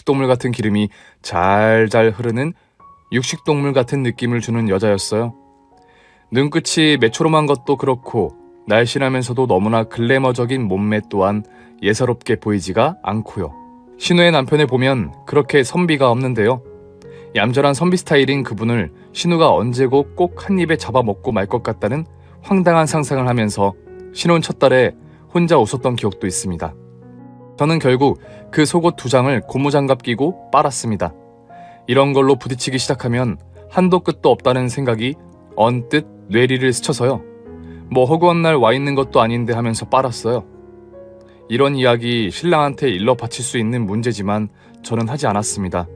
육식동물 같은 기름이 잘잘 흐르는 육식동물 같은 느낌을 주는 여자였어요. 눈끝이 매초롬한 것도 그렇고 날씬하면서도 너무나 글래머적인 몸매 또한 예사롭게 보이지가 않고요. 신우의 남편을 보면 그렇게 선비가 없는데요. 얌전한 선비 스타일인 그분을 신우가 언제고 꼭 한 입에 잡아먹고 말 것 같다는 황당한 상상을 하면서 신혼 첫 달에 혼자 웃었던 기억도 있습니다. 저는 결국 그 속옷 2장을 고무장갑 끼고 빨았습니다. 이런 걸로 부딪히기 시작하면 한도 끝도 없다는 생각이 언뜻 뇌리를 스쳐서요. 뭐 허구한 날 와 있는 것도 아닌데 하면서 빨았어요. 이런 이야기 신랑한테 일러 바칠 수 있는 문제지만 저는 하지 않았습니다.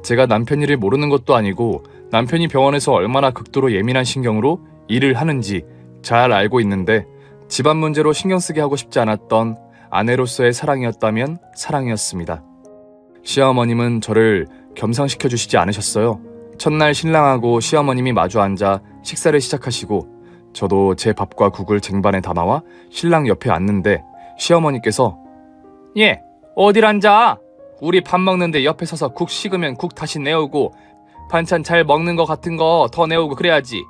제가 남편 일을 모르는 것도 아니고 남편이 병원에서 얼마나 극도로 예민한 신경으로 일을 하는지 잘 알고 있는데 집안 문제로 신경 쓰게 하고 싶지 않았던 아내로서의 사랑이었다면 사랑이었습니다. 시어머님은 저를 겸상시켜 주시지 않으셨어요. 첫날 신랑하고 시어머님이 마주 앉아 식사를 시작하시고 저도 제 밥과 국을 쟁반에 담아와 신랑 옆에 앉는데 시어머니께서 "예, 어딜 앉아? 우리 밥 먹는데 옆에 서서 국 식으면 국 다시 내오고 반찬 잘 먹는 거 같은 거 더 내오고 그래야지"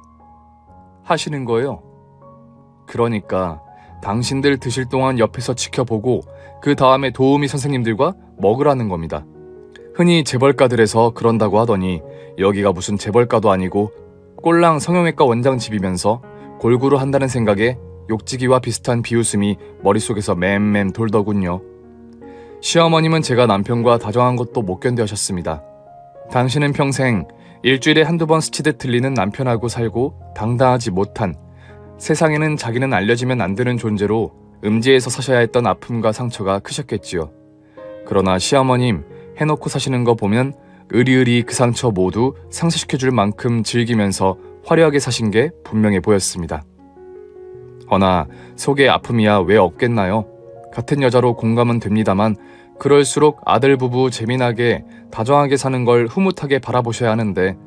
하시는 거예요. 그러니까 당신들 드실 동안 옆에서 지켜보고 그 다음에 도우미 선생님들과 먹으라는 겁니다. 흔히 재벌가들에서 그런다고 하더니 여기가 무슨 재벌가도 아니고 꼴랑 성형외과 원장 집이면서 골고루 한다는 생각에 욕지기와 비슷한 비웃음이 머릿속에서 맴맴 돌더군요. 시어머님은 제가 남편과 다정한 것도 못 견뎌 하셨습니다. 당신은 평생 일주일에 한두 번 스치듯 들리는 남편하고 살고 당당하지 못한, 세상에는 자기는 알려지면 안 되는 존재로 음지에서 사셔야 했던 아픔과 상처가 크셨겠지요. 그러나 시어머님 해놓고 사시는 거 보면 으리으리 그 상처 모두 상쇄시켜줄 만큼 즐기면서 화려하게 사신 게 분명해 보였습니다. 허나 속의 아픔이야 왜 없겠나요? 같은 여자로 공감은 됩니다만 그럴수록 아들 부부 재미나게 다정하게 사는 걸 흐뭇하게 바라보셔야 하는데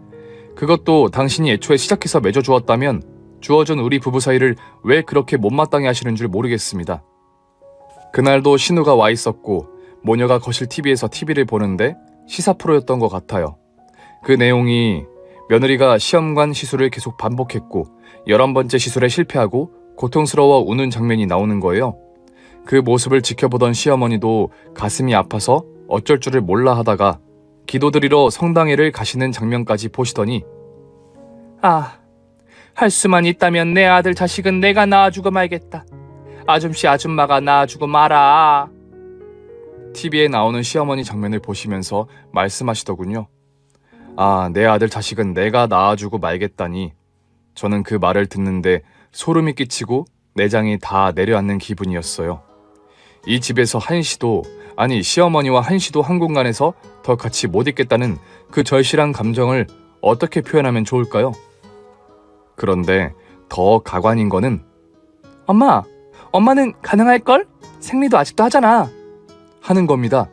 그것도 당신이 애초에 시작해서 맺어주었다면 주어준 우리 부부 사이를 왜 그렇게 못마땅해 하시는 줄 모르겠습니다. 그날도 신우가 와 있었고 모녀가 거실 TV에서 TV를 보는데 시사 프로였던 것 같아요. 그 내용이 며느리가 시험관 시술을 계속 반복했고 11번째 시술에 실패하고 고통스러워 우는 장면이 나오는 거예요. 그 모습을 지켜보던 시어머니도 가슴이 아파서 어쩔 줄을 몰라 하다가 기도드리러 성당에를 가시는 장면까지 보시더니 할 수만 있다면 내 아들 자식은 내가 낳아주고 말겠다. 아줌씨 아줌마가 낳아주고 마라. TV에 나오는 시어머니 장면을 보시면서 말씀하시더군요. 내 아들 자식은 내가 낳아주고 말겠다니. 저는 그 말을 듣는데 소름이 끼치고 내장이 다 내려앉는 기분이었어요. 이 집에서 한시도, 아니 시어머니와 한시도 한 공간에서 더 같이 못 있겠다는 그 절실한 감정을 어떻게 표현하면 좋을까요? 그런데 더 가관인 거는 엄마는 가능할걸? 생리도 아직도 하잖아 하는 겁니다.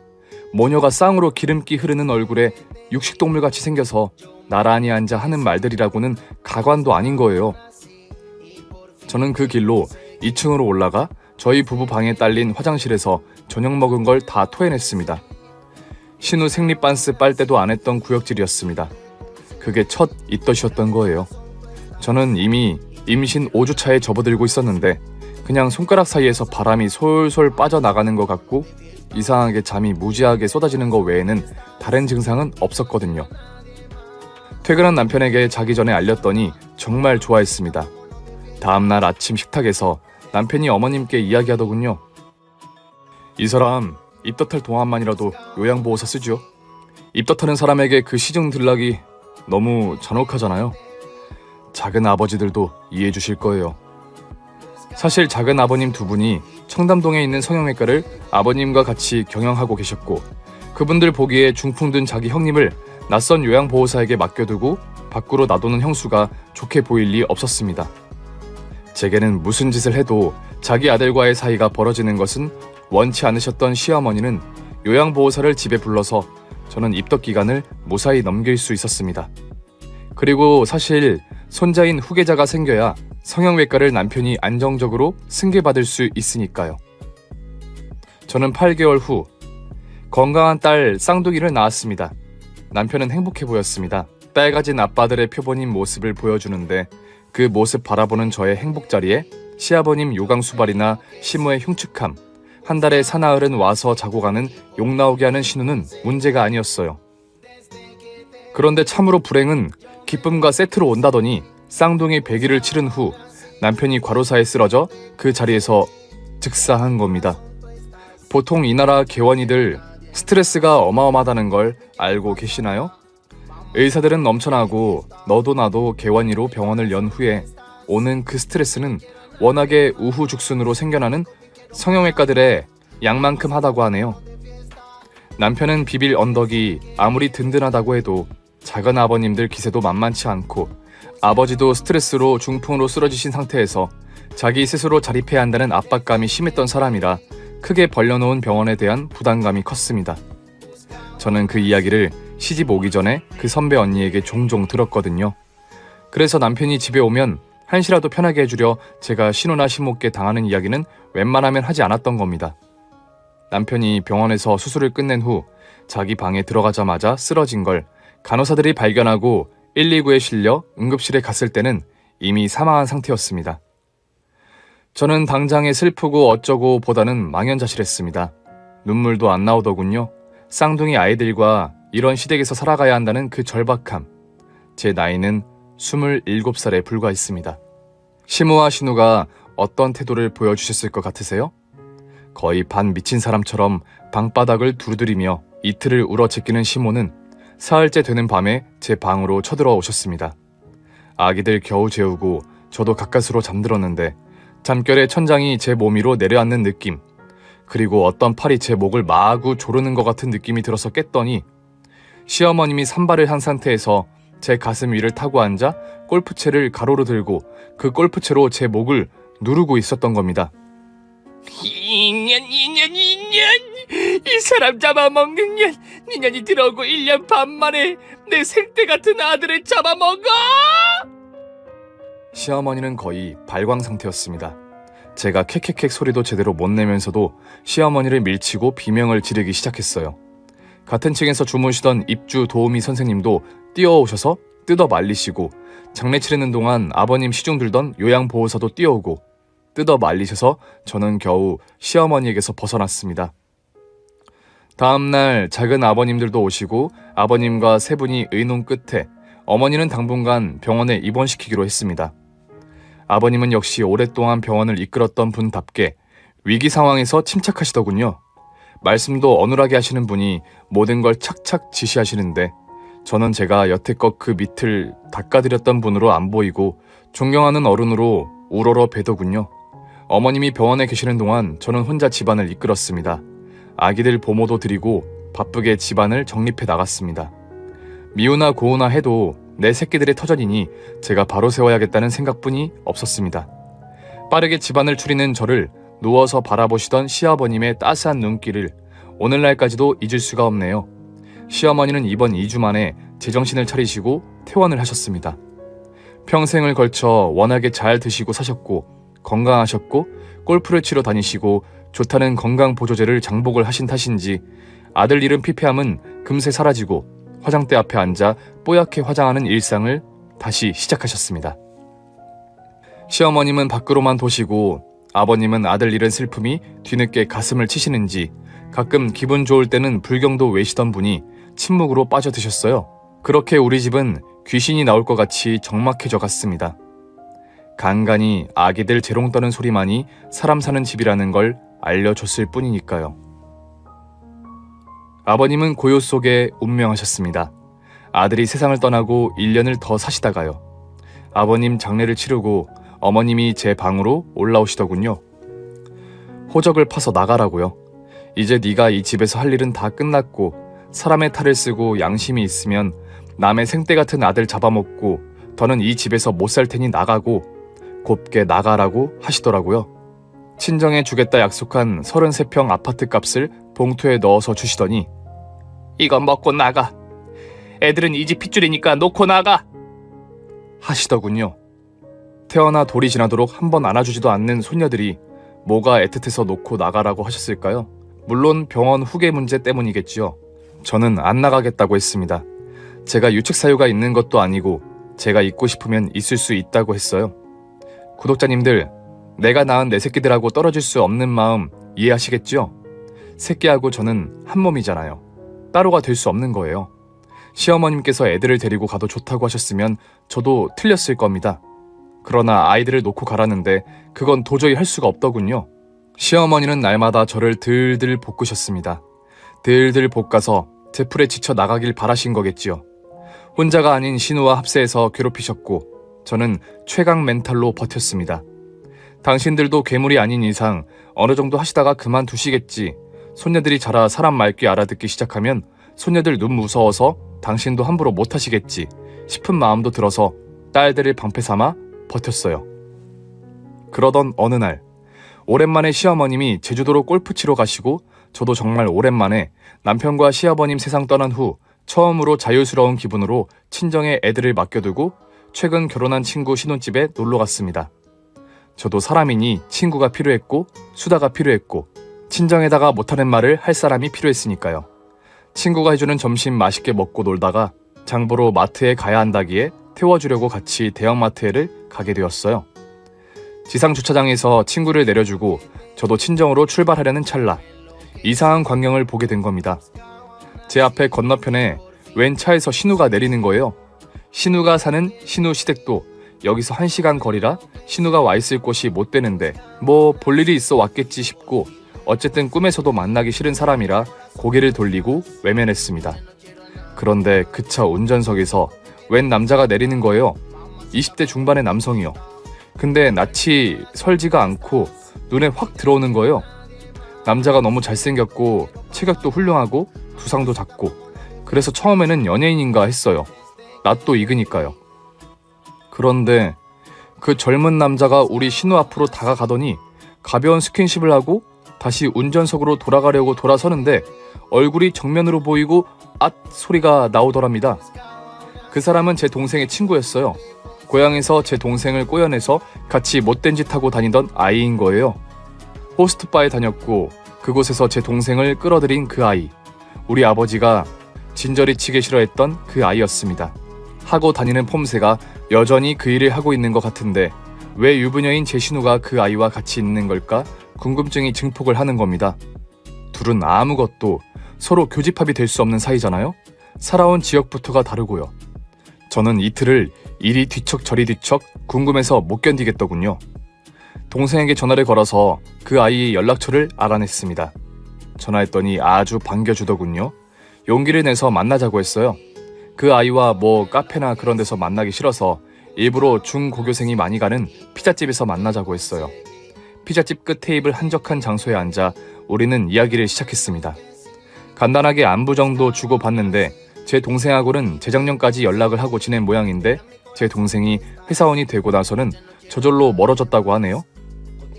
모녀가 쌍으로 기름기 흐르는 얼굴에 육식동물같이 생겨서 나란히 앉아 하는 말들이라고는 가관도 아닌 거예요. 저는 그 길로 2층으로 올라가 저희 부부 방에 딸린 화장실에서 저녁 먹은 걸 다 토해냈습니다. 신우 생리반스 빨대도 안 했던 구역질이었습니다. 그게 첫 입덧이었던 거예요. 저는 이미 임신 5주차에 접어들고 있었는데 그냥 손가락 사이에서 바람이 솔솔 빠져나가는 것 같고 이상하게 잠이 무지하게 쏟아지는 것 외에는 다른 증상은 없었거든요. 퇴근한 남편에게 자기 전에 알렸더니 정말 좋아했습니다. 다음날 아침 식탁에서 남편이 어머님께 이야기하더군요. 이 사람 입덧할 동안만이라도 요양보호사 쓰죠. 입덧하는 사람에게 그 시중 들락이 너무 잔혹하잖아요. 작은 아버지들도 이해해 주실 거예요. 사실 작은 아버님 2분이 청담동에 있는 성형외과를 아버님과 같이 경영하고 계셨고 그분들 보기에 중풍든 자기 형님을 낯선 요양보호사에게 맡겨두고 밖으로 놔두는 형수가 좋게 보일 리 없었습니다. 제게는 무슨 짓을 해도 자기 아들과의 사이가 벌어지는 것은 원치 않으셨던 시어머니는 요양보호사를 집에 불러서 저는 입덧 기간을 무사히 넘길 수 있었습니다. 그리고 사실 손자인 후계자가 생겨야 성형외과를 남편이 안정적으로 승계받을 수 있으니까요. 저는 8개월 후 건강한 딸 쌍둥이를 낳았습니다. 남편은 행복해 보였습니다. 딸 가진 아빠들의 표본인 모습을 보여주는데 그 모습 바라보는 저의 행복 자리에 시아버님 요강수발이나 시모의 흉측함, 한 달에 사나흘은 와서 자고 가는 욕 나오게 하는 신우는 문제가 아니었어요. 그런데 참으로 불행은 기쁨과 세트로 온다더니 쌍둥이 100일을 치른 후 남편이 과로사에 쓰러져 그 자리에서 즉사한 겁니다. 보통 이 나라 개원이들 스트레스가 어마어마하다는 걸 알고 계시나요? 의사들은 넘쳐나고 너도 나도 개원이로 병원을 연 후에 오는 그 스트레스는 워낙에 우후죽순으로 생겨나는 성형외과들의 약만큼 하다고 하네요. 남편은 비빌 언덕이 아무리 든든하다고 해도 작은 아버님들 기세도 만만치 않고 아버지도 스트레스로 중풍으로 쓰러지신 상태에서 자기 스스로 자립해야 한다는 압박감이 심했던 사람이라 크게 벌려놓은 병원에 대한 부담감이 컸습니다. 저는 그 이야기를 시집 오기 전에 그 선배 언니에게 종종 들었거든요. 그래서 남편이 집에 오면 한시라도 편하게 해주려 제가 신우나 시모께 당하는 이야기는 웬만하면 하지 않았던 겁니다. 남편이 병원에서 수술을 끝낸 후 자기 방에 들어가자마자 쓰러진 걸 간호사들이 발견하고 119에 실려 응급실에 갔을 때는 이미 사망한 상태였습니다. 저는 당장에 슬프고 어쩌고 보다는 망연자실했습니다. 눈물도 안 나오더군요. 쌍둥이 아이들과 이런 시댁에서 살아가야 한다는 그 절박함. 제 나이는 27살에 불과했습니다. 시모와 신우가 어떤 태도를 보여주셨을 것 같으세요? 거의 반 미친 사람처럼 방바닥을 두드리며 이틀을 울어제끼는 시모는 사흘째 되는 밤에 제 방으로 쳐들어 오셨습니다. 아기들 겨우 재우고 저도 가까스로 잠들었는데 잠결에 천장이 제 몸 위로 내려앉는 느낌, 그리고 어떤 팔이 제 목을 마구 조르는 것 같은 느낌이 들어서 깼더니 시어머님이 산발을 한 상태에서 제 가슴 위를 타고 앉아 골프채를 가로로 들고 그 골프채로 제 목을 누르고 있었던 겁니다. 인연 이 사람 잡아먹는 년 인연이 들어오고 1년 반 만에 내 생떼 같은 아들을 잡아먹어. 시어머니는 거의 발광 상태였습니다. 제가 캑캑캑 소리도 제대로 못 내면서도 시어머니를 밀치고 비명을 지르기 시작했어요. 같은 층에서 주무시던 입주 도우미 선생님도 뛰어오셔서 뜯어 말리시고 장례 치르는 동안 아버님 시중 들던 요양보호사도 뛰어오고 뜯어 말리셔서 저는 겨우 시어머니에게서 벗어났습니다. 다음날 작은 아버님들도 오시고 아버님과 세 분이 의논 끝에 어머니는 당분간 병원에 입원시키기로 했습니다. 아버님은 역시 오랫동안 병원을 이끌었던 분답게 위기 상황에서 침착하시더군요. 말씀도 어눌하게 하시는 분이 모든 걸 착착 지시하시는데 저는 제가 여태껏 그 밑을 닦아드렸던 분으로 안 보이고 존경하는 어른으로 우러러 뵈더군요. 어머님이 병원에 계시는 동안 저는 혼자 집안을 이끌었습니다. 아기들 보모도 드리고 바쁘게 집안을 정립해 나갔습니다. 미우나 고우나 해도 내 새끼들의 터전이니 제가 바로 세워야겠다는 생각뿐이 없었습니다. 빠르게 집안을 추리는 저를 누워서 바라보시던 시아버님의 따스한 눈길을 오늘날까지도 잊을 수가 없네요. 시어머니는 이번 2주 만에 제정신을 차리시고 퇴원을 하셨습니다. 평생을 걸쳐 워낙에 잘 드시고 사셨고 건강하셨고 골프를 치러 다니시고 좋다는 건강보조제를 장복을 하신 탓인지 아들 잃은 피폐함은 금세 사라지고 화장대 앞에 앉아 뽀얗게 화장하는 일상을 다시 시작하셨습니다. 시어머님은 밖으로만 도시고 아버님은 아들 잃은 슬픔이 뒤늦게 가슴을 치시는지 가끔 기분 좋을 때는 불경도 외시던 분이 침묵으로 빠져드셨어요. 그렇게 우리 집은 귀신이 나올 것 같이 적막해져 갔습니다. 간간히 아기들 재롱 떠는 소리만이 사람 사는 집이라는 걸 알려줬을 뿐이니까요. 아버님은 고요 속에 운명하셨습니다. 아들이 세상을 떠나고 1년을 더 사시다가요. 아버님 장례를 치르고 어머님이 제 방으로 올라오시더군요. 호적을 파서 나가라고요. 이제 네가 이 집에서 할 일은 다 끝났고 사람의 탈을 쓰고 양심이 있으면 남의 생떼 같은 아들 잡아먹고 더는 이 집에서 못 살 테니 나가고 곱게 나가라고 하시더라고요. 친정에 주겠다 약속한 33평 아파트 값을 봉투에 넣어서 주시더니 이건 먹고 나가. 애들은 이 집 핏줄이니까 놓고 나가. 하시더군요. 태어나 돌이 지나도록 한 번 안아주지도 않는 손녀들이 뭐가 애틋해서 놓고 나가라고 하셨을까요? 물론 병원 후계 문제 때문이겠지요. 저는 안 나가겠다고 했습니다. 제가 유책 사유가 있는 것도 아니고 제가 있고 싶으면 있을 수 있다고 했어요. 구독자님들, 내가 낳은 내 새끼들하고 떨어질 수 없는 마음 이해하시겠죠? 새끼하고 저는 한 몸이잖아요. 따로가 될 수 없는 거예요. 시어머님께서 애들을 데리고 가도 좋다고 하셨으면 저도 틀렸을 겁니다. 그러나 아이들을 놓고 가라는데 그건 도저히 할 수가 없더군요. 시어머니는 날마다 저를 들들 볶으셨습니다. 들들 볶아서 제 풀에 지쳐 나가길 바라신 거겠지요. 혼자가 아닌 신우와 합세해서 괴롭히셨고 저는 최강 멘탈로 버텼습니다. 당신들도 괴물이 아닌 이상 어느 정도 하시다가 그만두시겠지. 손녀들이 자라 사람 말귀 알아듣기 시작하면 손녀들 눈 무서워서 당신도 함부로 못하시겠지 싶은 마음도 들어서 딸들을 방패 삼아 버텼어요. 그러던 어느 날 오랜만에 시어머님이 제주도로 골프 치러 가시고 저도 정말 오랜만에 남편과 시아버님 세상 떠난 후 처음으로 자유스러운 기분으로 친정에 애들을 맡겨두고 최근 결혼한 친구 신혼집에 놀러 갔습니다. 저도 사람이니 친구가 필요했고 수다가 필요했고 친정에다가 못하는 말을 할 사람이 필요했으니까요. 친구가 해주는 점심 맛있게 먹고 놀다가 장보러 마트에 가야 한다기에 태워주려고 같이 대형마트에를 가게 되었어요. 지상 주차장에서 친구를 내려주고 저도 친정으로 출발하려는 찰나 이상한 광경을 보게 된 겁니다. 제 앞에 건너편에 웬 차에서 신우가 내리는 거예요. 신우가 사는 신우 시댁도 여기서 1시간 거리라 신우가 와 있을 곳이 못 되는데 뭐 볼 일이 있어 왔겠지 싶고 어쨌든 꿈에서도 만나기 싫은 사람이라 고개를 돌리고 외면했습니다. 그런데 그 차 운전석에서 웬 남자가 내리는 거예요. 20대 중반의 남성이요. 근데 낯이 설지가 않고 눈에 확 들어오는 거예요. 남자가 너무 잘생겼고 체격도 훌륭하고 두상도 작고 그래서 처음에는 연예인인가 했어요. 낯도 익으니까요. 그런데 그 젊은 남자가 우리 신우 앞으로 다가가더니 가벼운 스킨십을 하고 다시 운전석으로 돌아가려고 돌아서는데 얼굴이 정면으로 보이고 앗 소리가 나오더랍니다. 그 사람은 제 동생의 친구였어요. 고향에서 제 동생을 꼬여내서 같이 못된 짓 하고 다니던 아이인 거예요. 호스트바에 다녔고 그곳에서 제 동생을 끌어들인 그 아이. 우리 아버지가 진저리 치기 싫어했던 그 아이였습니다. 하고 다니는 폼새가 여전히 그 일을 하고 있는 것 같은데 왜 유부녀인 제 신우가 그 아이와 같이 있는 걸까 궁금증이 증폭을 하는 겁니다. 둘은 아무것도 서로 교집합이 될 수 없는 사이잖아요. 살아온 지역부터가 다르고요. 저는 이틀을 이리 뒤척 저리 뒤척 궁금해서 못 견디겠더군요. 동생에게 전화를 걸어서 그 아이의 연락처를 알아냈습니다. 전화했더니 아주 반겨주더군요. 용기를 내서 만나자고 했어요. 그 아이와 뭐 카페나 그런 데서 만나기 싫어서 일부러 중고교생이 많이 가는 피자집에서 만나자고 했어요. 피자집 끝 테이블 한적한 장소에 앉아 우리는 이야기를 시작했습니다. 간단하게 안부 정도 주고받는데 제 동생하고는 재작년까지 연락을 하고 지낸 모양인데 제 동생이 회사원이 되고 나서는 저절로 멀어졌다고 하네요.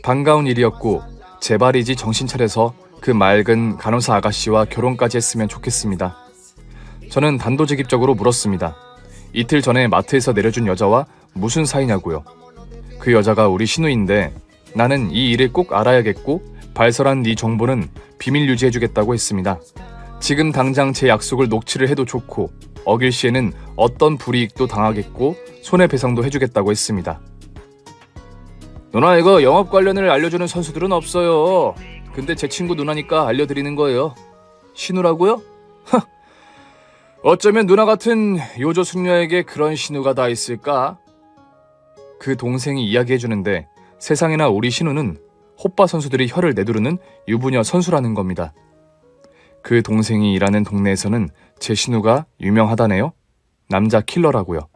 반가운 일이었고 제발이지 정신 차려서 그 맑은 간호사 아가씨와 결혼까지 했으면 좋겠습니다. 저는 단도직입적으로 물었습니다. 이틀 전에 마트에서 내려준 여자와 무슨 사이냐고요. 그 여자가 우리 신우인데 나는 이 일을 꼭 알아야겠고 발설한 네 정보는 비밀 유지해주겠다고 했습니다. 지금 당장 제 약속을 녹취를 해도 좋고 어길 시에는 어떤 불이익도 당하겠고 손해배상도 해주겠다고 했습니다. 누나 이거 영업 관련을 알려주는 선수들은 없어요. 근데 제 친구 누나니까 알려드리는 거예요. 신우라고요? 어쩌면 누나 같은 요조 숙녀에게 그런 신우가 다 있을까? 그 동생이 이야기해주는데 세상에나 우리 신우는 호빠 선수들이 혀를 내두르는 유부녀 선수라는 겁니다. 그 동생이 일하는 동네에서는 제 신우가 유명하다네요. 남자 킬러라고요.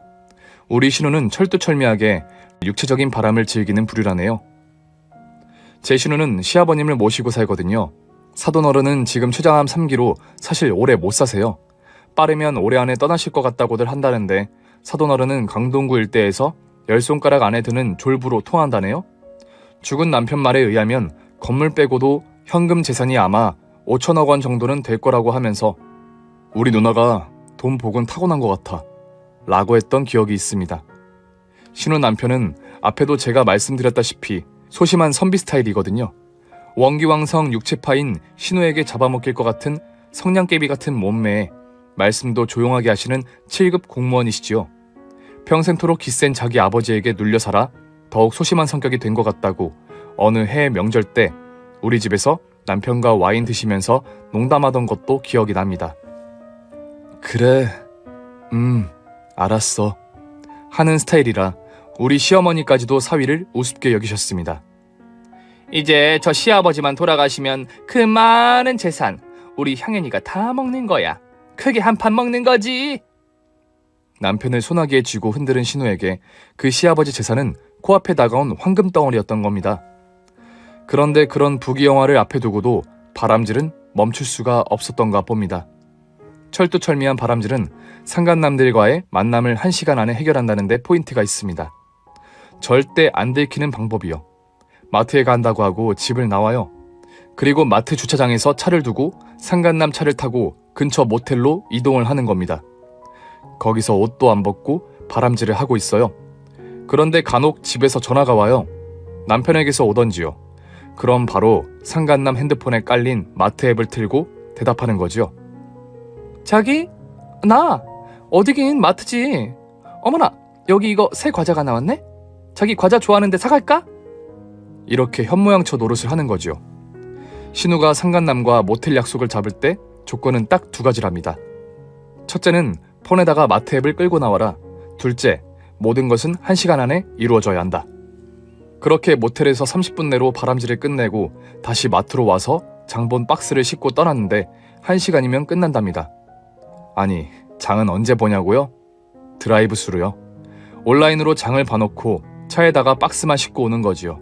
우리 신우는 철두철미하게 육체적인 바람을 즐기는 부류라네요. 제 신우는 시아버님을 모시고 살거든요. 사돈어른은 지금 췌장암 3기로 사실 오래 못 사세요. 빠르면 올해 안에 떠나실 것 같다고들 한다는데 사돈어른은 강동구 일대에서 10손가락 안에 드는 졸부로 통한다네요. 죽은 남편 말에 의하면 건물 빼고도 현금 재산이 아마 5천억 원 정도는 될 거라고 하면서 우리 누나가 돈 복은 타고난 것 같아 라고 했던 기억이 있습니다. 신우 남편은 앞에도 제가 말씀드렸다시피 소심한 선비 스타일이거든요. 원기왕성 육체파인 신우에게 잡아먹힐 것 같은 성냥개비 같은 몸매에 말씀도 조용하게 하시는 7급 공무원이시지요. 평생토록 기센 자기 아버지에게 눌려 살아 더욱 소심한 성격이 된 것 같다고 어느 해 명절 때 우리 집에서 남편과 와인 드시면서 농담하던 것도 기억이 납니다. 그래, 알았어 하는 스타일이라 우리 시어머니까지도 사위를 우습게 여기셨습니다. 이제 저 시아버지만 돌아가시면 그 많은 재산 우리 형현이가 다 먹는 거야. 크게 한 판 먹는 거지. 남편을 소나기에 쥐고 흔드는 신우에게 그 시아버지 재산은 코앞에 다가온 황금 덩어리였던 겁니다. 그런데 그런 부귀영화를 앞에 두고도 바람질은 멈출 수가 없었던가 봅니다. 철두철미한 바람질은 상간남들과의 만남을 1시간 안에 해결한다는 데 포인트가 있습니다. 절대 안 들키는 방법이요. 마트에 간다고 하고 집을 나와요. 그리고 마트 주차장에서 차를 두고 상간남 차를 타고 근처 모텔로 이동을 하는 겁니다. 거기서 옷도 안 벗고 바람질을 하고 있어요. 그런데 간혹 집에서 전화가 와요. 남편에게서 오던지요. 그럼 바로 상간남 핸드폰에 깔린 마트 앱을 틀고 대답하는 거죠. 자기? 나? 어디긴 마트지. 어머나, 여기 이거 새 과자가 나왔네? 자기 과자 좋아하는데 사갈까? 이렇게 현모양처 노릇을 하는 거죠. 신우가 상간남과 모텔 약속을 잡을 때 조건은 딱 2가지랍니다. 첫째는 폰에다가 마트 앱을 끌고 나와라. 둘째, 모든 것은 1시간 안에 이루어져야 한다. 그렇게 모텔에서 30분 내로 바람질을 끝내고 다시 마트로 와서 장본 박스를 싣고 떠났는데 1시간이면 끝난답니다. 아니, 장은 언제 보냐고요? 드라이브 스루요. 온라인으로 장을 봐놓고 차에다가 박스만 싣고 오는 거지요.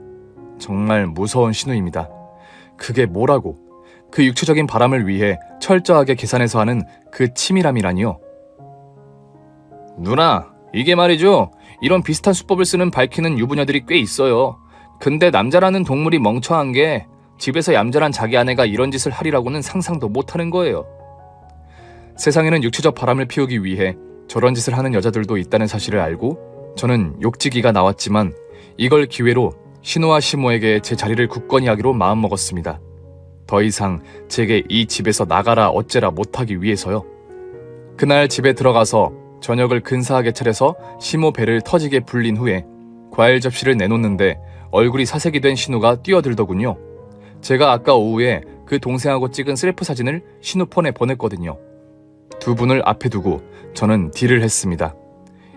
정말 무서운 신우입니다. 그게 뭐라고? 그 육체적인 바람을 위해 철저하게 계산해서 하는 그 치밀함이라니요. 누나, 이게 말이죠. 이런 비슷한 수법을 쓰는 밝히는 유부녀들이 꽤 있어요. 근데 남자라는 동물이 멍청한 게 집에서 얌전한 자기 아내가 이런 짓을 하리라고는 상상도 못하는 거예요. 세상에는 육체적 바람을 피우기 위해 저런 짓을 하는 여자들도 있다는 사실을 알고 저는 욕지기가 나왔지만 이걸 기회로 신우와 시모에게 제 자리를 굳건히 하기로 마음먹었습니다. 더 이상 제게 이 집에서 나가라 어째라 못하기 위해서요. 그날 집에 들어가서 저녁을 근사하게 차려서 시모 배를 터지게 불린 후에 과일 접시를 내놓는데 얼굴이 사색이 된 신우가 뛰어들더군요. 제가 아까 오후에 그 동생하고 찍은 셀프 사진을 신우 폰에 보냈거든요. 두 분을 앞에 두고 저는 딜을 했습니다.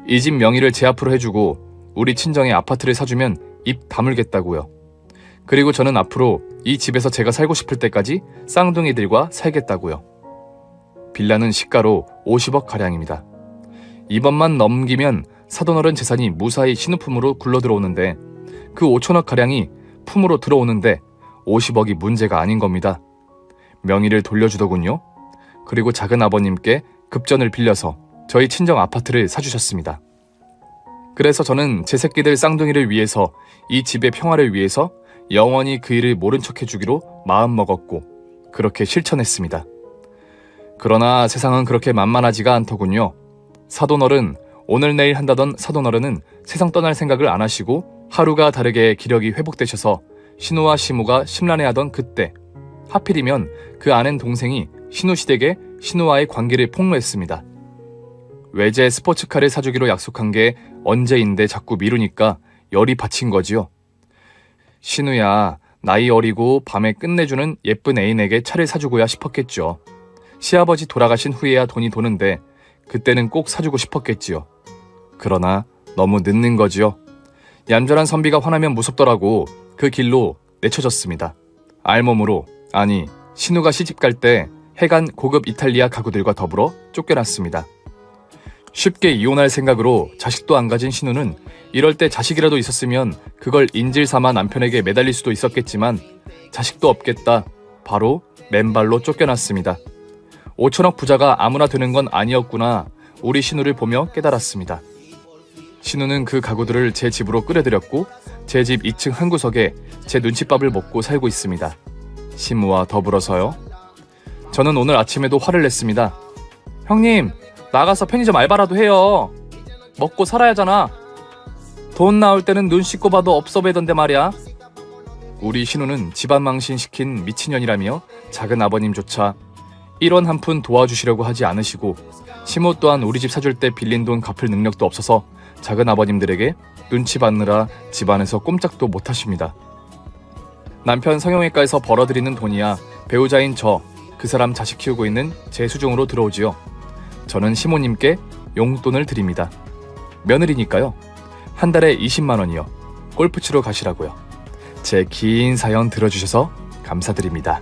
이 집 명의를 제 앞으로 해주고 우리 친정에 아파트를 사주면 입 다물겠다고요. 그리고 저는 앞으로 이 집에서 제가 살고 싶을 때까지 쌍둥이들과 살겠다고요. 빌라는 시가로 50억 가량입니다. 이번만 넘기면 사돈어른 재산이 무사히 신우품으로 굴러들어오는데 그 5천억 가량이 품으로 들어오는데 50억이 문제가 아닌 겁니다. 명의를 돌려주더군요. 그리고 작은 아버님께 급전을 빌려서 저희 친정 아파트를 사주셨습니다. 그래서 저는 제 새끼들 쌍둥이를 위해서 이 집의 평화를 위해서 영원히 그 일을 모른 척 해주기로 마음먹었고 그렇게 실천했습니다. 그러나 세상은 그렇게 만만하지가 않더군요. 사돈어른, 오늘 내일 한다던 사돈어른은 세상 떠날 생각을 안 하시고 하루가 다르게 기력이 회복되셔서 신우와 시모가 심란해하던 그때 하필이면 그 아는 동생이 신우 시댁에 신우와의 관계를 폭로했습니다. 외제 스포츠카를 사주기로 약속한 게 언제인데 자꾸 미루니까 열이 받친 거지요. 신우야, 나이 어리고 밤에 끝내주는 예쁜 애인에게 차를 사주고야 싶었겠죠. 시아버지 돌아가신 후에야 돈이 도는데 그때는 꼭 사주고 싶었겠지요. 그러나 너무 늦는 거지요. 얌전한 선비가 화나면 무섭더라고 그 길로 내쳐졌습니다. 알몸으로, 아니 신우가 시집갈 때 해간 고급 이탈리아 가구들과 더불어 쫓겨났습니다. 쉽게 이혼할 생각으로 자식도 안 가진 신우는 이럴 때 자식이라도 있었으면 그걸 인질 삼아 남편에게 매달릴 수도 있었겠지만 자식도 없겠다. 바로 맨발로 쫓겨났습니다. 5천억 부자가 아무나 되는 건 아니었구나 우리 신우를 보며 깨달았습니다. 신우는 그 가구들을 제 집으로 끌어들였고 제 집 2층 한 구석에 제 눈칫밥을 먹고 살고 있습니다. 시무와 더불어서요. 저는 오늘 아침에도 화를 냈습니다. 형님, 나가서 편의점 알바라도 해요. 먹고 살아야잖아. 돈 나올 때는 눈 씻고 봐도 없어 보이던데 말이야. 우리 신우는 집안 망신시킨 미친년이라며 작은 아버님조차 1원 한 푼 도와주시려고 하지 않으시고 시모 또한 우리 집 사줄 때 빌린 돈 갚을 능력도 없어서 작은 아버님들에게 눈치 받느라 집안에서 꼼짝도 못하십니다. 남편 성형외과에서 벌어들이는 돈이야 배우자인 그 사람 자식 키우고 있는 제 수중으로 들어오지요. 저는 시모님께 용돈을 드립니다. 며느리니까요. 한 달에 20만 원이요. 골프 치러 가시라고요. 제 긴 사연 들어주셔서 감사드립니다.